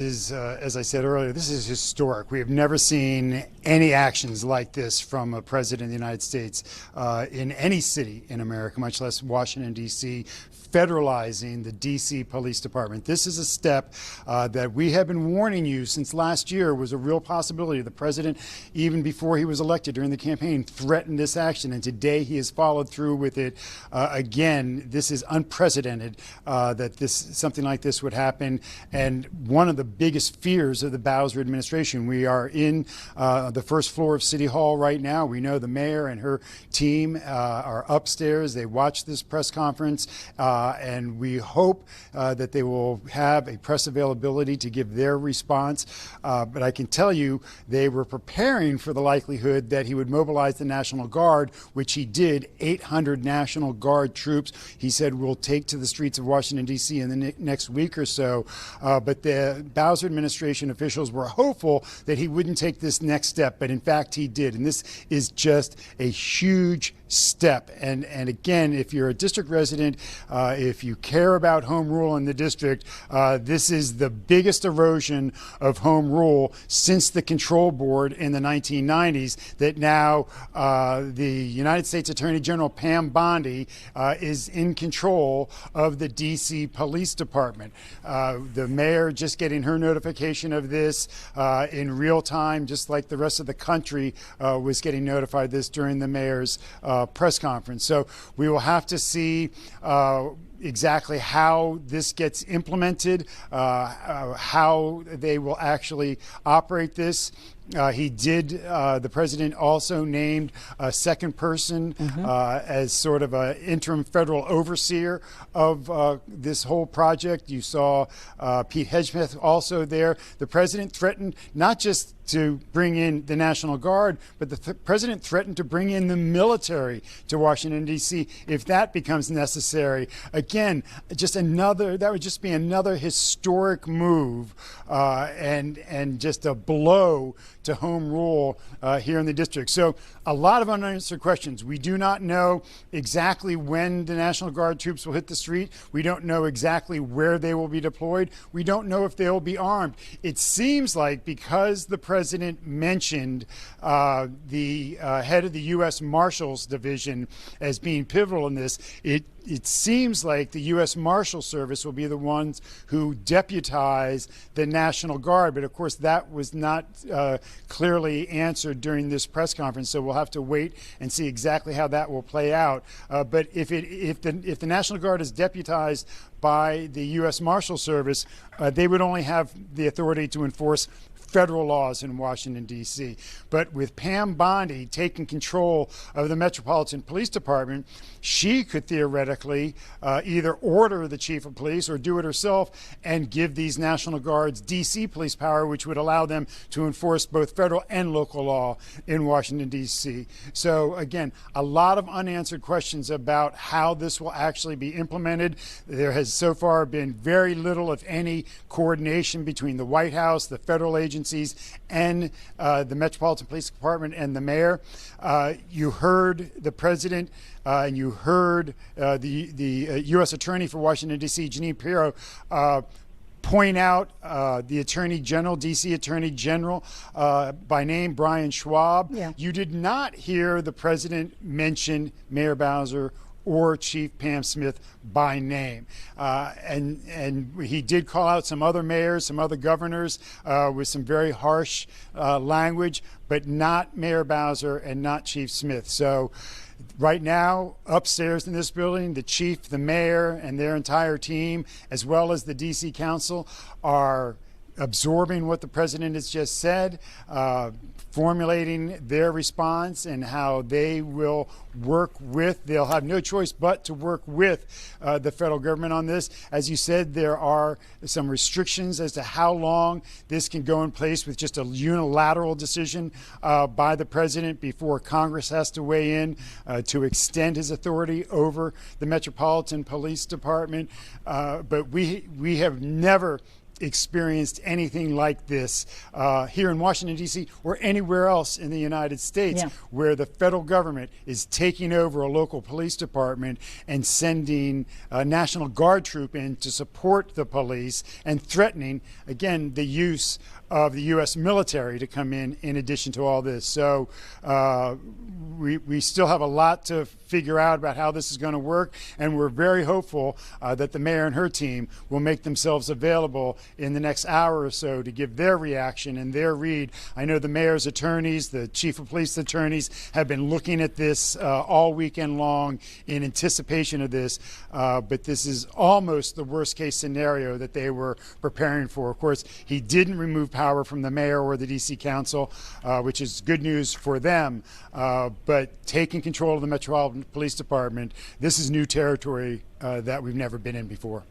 As I said earlier, this is historic. We have never seen any actions like this from a president of the United States in any city in America, much less Washington, D.C., federalizing the D.C. Police Department. This is a step that we have been warning you since last year was a real possibility. The president, even before he was elected during the campaign, threatened this action, and today he has followed through with it. Again, this is unprecedented that something like this would happen, and one of the biggest fears of the Bowser administration. We are in the first floor of City Hall right now. We know the mayor and her team are upstairs. They watched this press conference, and we hope that they will have a press availability to give their response. But I can tell you they were preparing for the likelihood that he would mobilize the National Guard, which he did. 800 National Guard troops, he said, will take to the streets of Washington, D.C. in the next week or so. But the Bowser administration officials were hopeful that he wouldn't take this next step, but in fact he did. And this is just a huge step. And again, if you're a district resident, if you care about home rule in the district, this is the biggest erosion of home rule since the control board in the 1990s, that now the United States Attorney General Pam Bondi is in control of the D.C. Police Department. The mayor just getting her notification of this in real time, just like the rest of the country was getting notified of this during the mayor's press conference. So we will have to see exactly how this gets implemented, how they will actually operate this. The president also named a second person as sort of an interim federal overseer of this whole project. You saw Pete Hedgesmith also there. The president threatened not just to bring in the National Guard, but the president threatened to bring in the military to Washington, D.C. if that becomes necessary. Again, that would just be another historic move and just a blow to home rule here in the district. So a lot of unanswered questions. We do not know exactly when the National Guard troops will hit the street. We don't know exactly where they will be deployed. We don't know if they will be armed. It seems like because the president mentioned the head of the U.S. Marshals Division as being pivotal in this, it seems like the U.S. Marshal Service will be the ones who deputize the National Guard. But of course, that was not clearly answered during this press conference. So we'll have to wait and see exactly how that will play out. But if the National Guard is deputized by the U.S. Marshal Service, they would only have the authority to enforce federal laws in Washington, D.C. But with Pam Bondi taking control of the Metropolitan Police Department, she could theoretically either order the chief of police or do it herself and give these National Guards D.C. police power, which would allow them to enforce both federal and local law in Washington, D.C. So again, a lot of unanswered questions about how this will actually be implemented. There has so far been very little, if any, coordination between the White House, the federal agencies, and the Metropolitan Police Department and the mayor. You heard the president and you heard the U.S. Attorney for Washington, D.C., Jeanine Pirro, point out the Attorney General, D.C. Attorney General by name, Brian Schwab. Yeah. You did not hear the president mention Mayor Bowser or Chief Pam Smith by name. And he did call out some other mayors, some other governors with some very harsh language, but not Mayor Bowser and not Chief Smith. So right now, upstairs in this building, the chief, the mayor, and their entire team, as well as the D.C. Council, are absorbing what the president has just said, formulating their response and how they will work with, they'll have no choice but to work with the federal government on this. As you said, there are some restrictions as to how long this can go in place with just a unilateral decision by the president before Congress has to weigh in to extend his authority over the Metropolitan Police Department. But we have never experienced anything like this here in Washington, D.C. or anywhere else in the United States, where the federal government is taking over a local police department and sending a National Guard troop in to support the police and threatening, again, the use of the U.S. military to come in addition to all this. So we still have a lot to figure out about how this is going to work, and we're very hopeful that the mayor and her team will make themselves available in the next hour or so to give their reaction and their read. I know the mayor's attorneys, the chief of police attorneys, have been looking at this all weekend long in anticipation of this, but this is almost the worst case scenario that they were preparing for. Of course, he didn't remove power from the mayor or the D.C. Council, which is good news for them, but taking control of the Metropolitan Police Department, this is new territory that we've never been in before.